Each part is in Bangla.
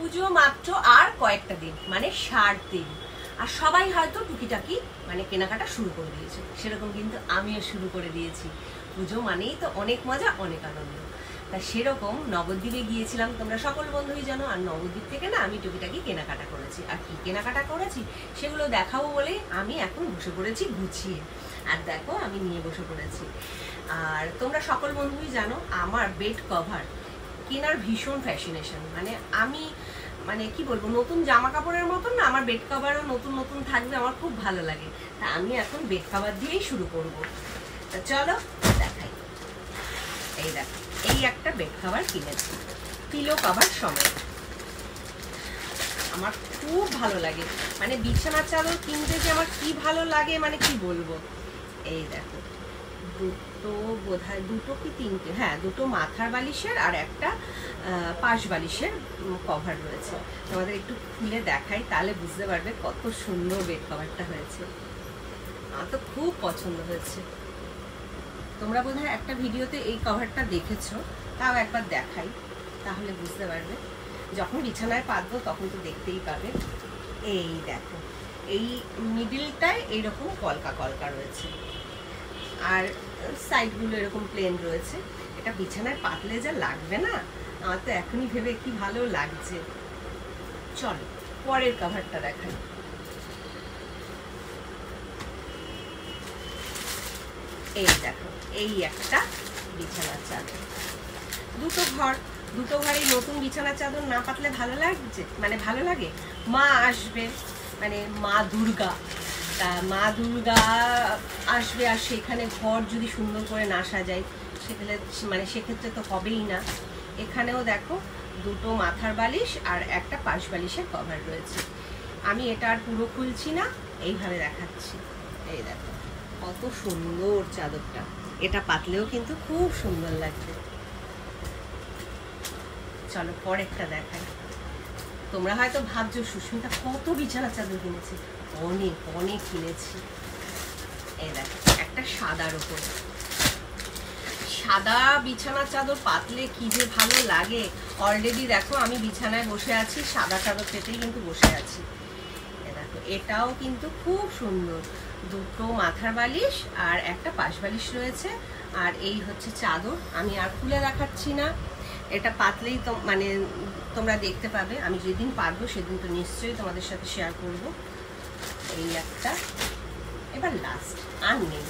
পুজো মাত্র আর কয়েকটা দিন, মানে 60 দিন। আর সবাই হয়তো টুকিটাকি মানে কেনাকাটা শুরু করে দিয়েছে, সেরকম কিন্তু আমিও শুরু করে দিয়েছি। পুজো মানেই তো অনেক মজা, অনেক আনন্দ। তা সেরকম নবদ্বীপে গিয়েছিলাম, তোমরা সকল বন্ধুই জানো। আর নবদ্বীপ থেকে না আমি টুকিটাকি কেনাকাটা করেছি। আর কি কেনাকাটা করেছি সেগুলো দেখাবো বলে আমি এখন বসে পড়েছি গুছিয়ে। আর দেখো আমি নিয়ে বসে পড়েছি। আর তোমরা সকল বন্ধুই জানো আমার বেড কভার কেনার ভীষণ ফ্যাসিনেশন। মানে আমি মানে কি বলবো, নতুন জামা কাপড়ের মতন না আমার বেড কভারও নতুন নতুন থাকবে, আমার খুব ভালো লাগে। তা আমি এখন বেড কভার দিয়েই শুরু করব। তা চলো দেখাই। এই দেখো, এই একটা বেড কভার কিনেছি, পিলো কভার সমেত। আমার খুব ভালো লাগে, মানে বিছানার চাদর কিনতে যে আমার কি ভালো লাগে মানে কি বলবো। এই দেখো, দুটো বোধহয়, দুটো কি তিনটে, হ্যাঁ দুটো মাথার বালিশের আর একটা পাশ বালিশের কভার রয়েছে। তোমাদের একটু খুলে দেখাই, তাহলে বুঝতে পারবে কত সুন্দর বেড কভারটা হয়েছে। আমার তো খুব পছন্দ হয়েছে। তোমরা বোধহয় একটা ভিডিওতে এই কভারটা দেখেছো, তাও একবার দেখাই তাহলে বুঝতে পারবে। যখন বিছানায় পাতবো তখন তো দেখতেই পাবে। এই দেখো, এই মিডিলটায় এইরকম কলকা কলকা রয়েছে, আর সাইডগুলো এরকম প্লেন রয়েছে। এটা বিছানায় পাতলে যা লাগবে না, আমার তো এখনই ভেবে কি ভালো লাগছে। চলো পরের কভারটা দেখাই। এই দেখো, এই একটা বিছানার চাদর। দুটো ঘরে নতুন বিছানার চাদর না পাতলে ভালো লাগছে, মানে ভালো লাগে। মা আসবে, মানে মা দুর্গা, তা মা দুর্গা আসবে, আর সেখানে ঘর যদি সুন্দর করে না সাজাই সেখানে মানে সেক্ষেত্রে তো হবেই না। এখানেও দেখো দুটো মাথার বালিশ আর একটা পাশ বালিশের কভার রয়েছে। আমি এটা আর পুরো খুলছি না, এইভাবে দেখাচ্ছি। এই দেখো কত সুন্দর চাদরটা, এটা পাতলেও কিন্তু খুব সুন্দর লাগবে। চলো পরেরটা দেখাই। তোমরা হয়তো ভাবছো সুস্মিতা কত বিছানার চাদর কিনেছে। অনেক অনেক কিনেছি। এই দেখো, একটা সাদার উপর, সাদা বিছানার চাদর পাতলে কি যে ভালো লাগে। অলরেডি দেখো আমি বিছানায় বসে আছি, সাদা চাদর পেতেই কিন্তু বসে আছি। দেখো এটাও কিন্তু খুব সুন্দর, দুটো মাথার বালিশ আর একটা পাশ বালিশ রয়েছে। আর এই হচ্ছে চাদর, আমি আর খুলে দেখাচ্ছি না। এটা পাতলেই তো মানে তোমরা দেখতে পাবে। আমি যেদিন পারবো সেদিন তো নিশ্চয়ই তোমাদের সাথে শেয়ার করব। এই একটা, এবার লাস্ট আর নেই,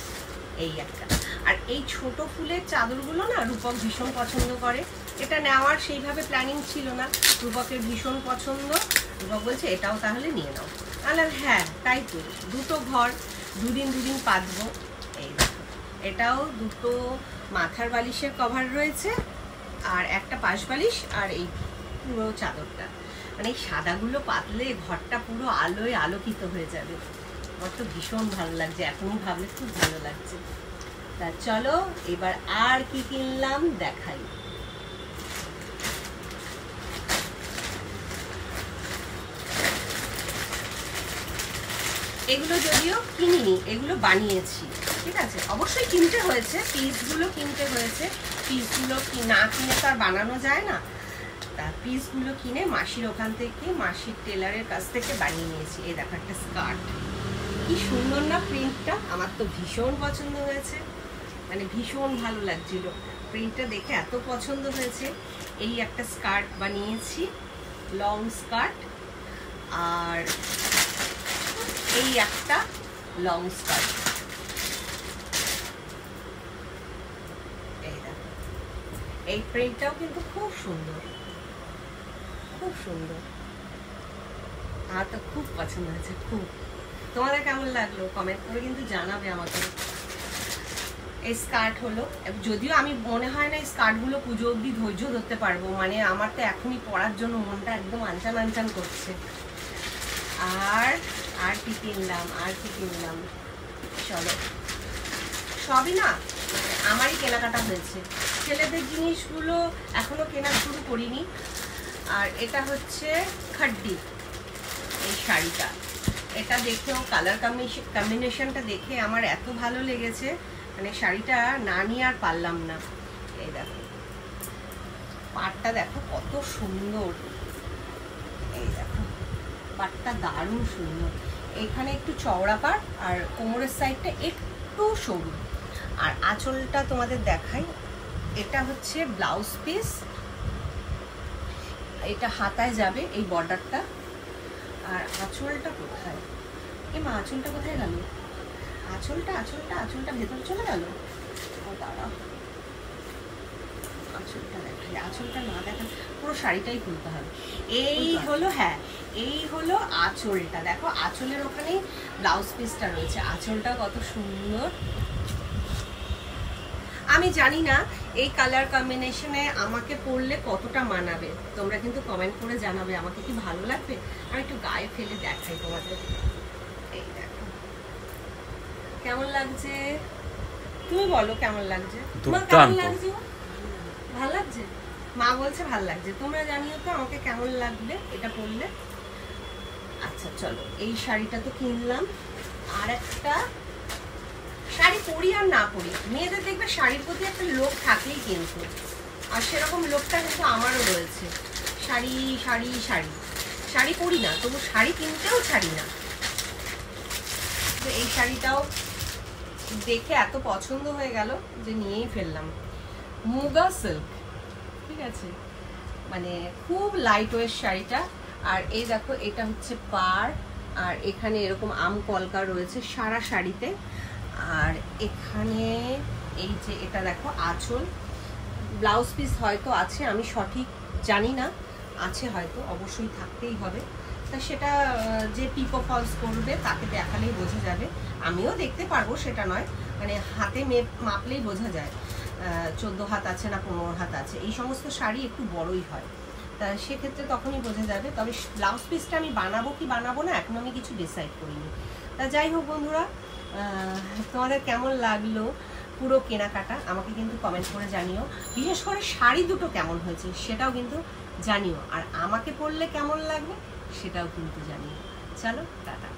এই একটা। আর এই ছোট ফুলের চাদরগুলো না রূপক ভীষণ পছন্দ করে। এটা নেওয়ার সেইভাবে প্ল্যানিং ছিল না, রূপকের ভীষণ পছন্দ। রূপক বলছে এটাও তাহলে নিয়ে নাও। তাহলে হ্যাঁ তাই তো, দুটো ঘর দুদিন পাতবো। এই দেখো, এটাও দুটো মাথার বালিশের কভার রয়েছে আর একটা পাশ বালিশ আর এই পুরো চাদরটা। মানে এই সাদাগুলো পাতলে ঘরটা পুরো আলোয় আলোকিত হয়ে যাবে। আমার তো ভীষণ ভালো লাগছে, এখনই ভাবলে খুব ভালো লাগছে। তা চলো এবার আর কি কিনলাম দেখাই। এগুলো যদিও কিনিনি, এগুলো বানিয়েছি, ঠিক আছে। অবশ্যই কিনতে হয়েছে, পিসগুলো কিনতে হয়েছে। পিসগুলো না কিনে তো আর বানানো যায় না। তা পিসগুলো কিনে মাসির ওখান থেকে, মাসির টেলারের কাছ থেকে বানিয়ে নিয়েছি। এই দেখো একটা স্কার্ট, কি সুন্দর না প্রিন্টটা, আমার তো ভীষণ পছন্দ হয়েছে, মানে ভীষণ ভালো লাগছিল প্রিন্টটা দেখে, এত পছন্দ হয়েছে। এই একটা স্কার্ট বানিয়েছি, লং স্কার্ট, আর এই একটা লং স্কার্ট। এই দেখো, এই প্রিন্টটাও কিন্তু খুব সুন্দর, খুব সুন্দর। আমার তো খুব পছন্দ হয়েছে, খুব। তোমাদের কেমন লাগলো কমেন্ট করে কিন্তু জানাবে আমাকে। এই স্কার্ট হলো, যদিও আমি মনে হয় না এই স্কার্টগুলো পুজো অবধি ধৈর্য ধরতে পারবো, মানে আমার তো এখনই পরার জন্য মনটা একদম আনচান আনচান করছে। আর কি কিনলাম, চলো সবই না আমারই কেনাকাটা হয়েছে। ছেলেদের জিনিসগুলো এখনো কেনা শুরু করিনি। আর এটা হচ্ছে খাড্ডি, এই শাড়িটা, এটা দেখেও কালার কম্বিনেশনটা দেখে আমার এত ভালো লেগেছে, মানে শাড়িটা না নিয়ে আর পারলাম না। এই দেখো পাড়টা দেখো কত সুন্দর, পাড়টা দারুণ সুন্দর, এখানে একটু চওড়া পাড় আর কোমরের সাইডটা একটু সরু। আর আঁচলটা তোমাদের দেখাই, এটা হচ্ছে ব্লাউজ পিস, এটা হাতায় যাবে এই বর্ডারটা। আর আঁচলটা কোথায়, মা আঁচলটা কোথায় গেল? আঁচলটা ভেতরে চলে গেল। ও দাঁড়া, আঁচলটা দেখাই, আঁচলটা না দেখা পুরো শাড়িটাই খুলতে হবে। এই হলো, হ্যাঁ এই হলো আঁচলটা, দেখো আঁচলের ওখানেই ব্লাউজ পিসটা রয়েছে। আঁচলটা কত সুন্দর। আমি জানি না এই কালার কম্বিনেশনে আমাকে পরলে কতটা মানাবে, তোমরা কিন্তু কমেন্ট করে জানাবে আমাকে কি ভালো লাগবে। আমি একটু গায়ে ফেলে দেখাই তোমাদের। এই দেখো কেমন লাগছে, তুমি বলো কেমন লাগছে। তোমার কেমন লাগছে? ভালো লাগছে? মা বলছে ভালো লাগছে, তোমরা জানিও তো আমাকে কেমন লাগবে এটা পরলে। আচ্ছা চলো, এই শাড়িটা তো কিনলাম। আর একটা শাড়ি পরি আর না পরি, মেয়েদের দেখবে শাড়ির প্রতি একটা লোভ থাকেই কিন্তু, আর সেরকম লোভটা কিন্তু আমারও রয়েছে। শাড়ি শাড়ি শাড়ি শাড়ি পরি না, তবু শাড়ি কিনতেও ছাড়ি না। তো এই শাড়িটাও দেখে এত পছন্দ হয়ে গেল যে নিয়েই ফেললাম। মুগা সিল্ক, ঠিক আছে, মানে খুব লাইট ওয়েট শাড়িটা। আর এই দেখো এটা হচ্ছে পাড়, আর এখানে এরকম আম কলকা রয়েছে সারা শাড়িতে। আর এখানে এই যে এটা দেখো আঁচল, ব্লাউজ পিস হয়তো আছে, আমি সঠিক জানি না, আছে হয়তো, অবশ্যই থাকতেই হবে। তা সেটা যে পিকো ফলস করবে তাকে দেখালেই বোঝা যাবে, আমিও দেখতে পারবো সেটা নয়, মানে হাতে মাপলেই বোঝা যায় 14 হাত আছে না 15 হাত আছে। এই সমস্ত শাড়ি একটু বড়ই হয়, তা সেক্ষেত্রে তখনই বোঝা যাবে। তবে ব্লাউজ পিসটা আমি বানাবো কি বানাবো না এখন আমি কিছু ডিসাইড করিনি। তা যাই হোক বন্ধুরা, তোমাদের কেমন লাগলো পুরো কেনাকাটা আমাকে কিন্তু কমেন্ট করে জানিও। বিশেষ করে শাড়ি দুটো কেমন হয়েছে সেটাও কিন্তু জানিও, আর আমাকে পরলে কেমন লাগবে সেটাও কিন্তু জানিও। চলো টাটা।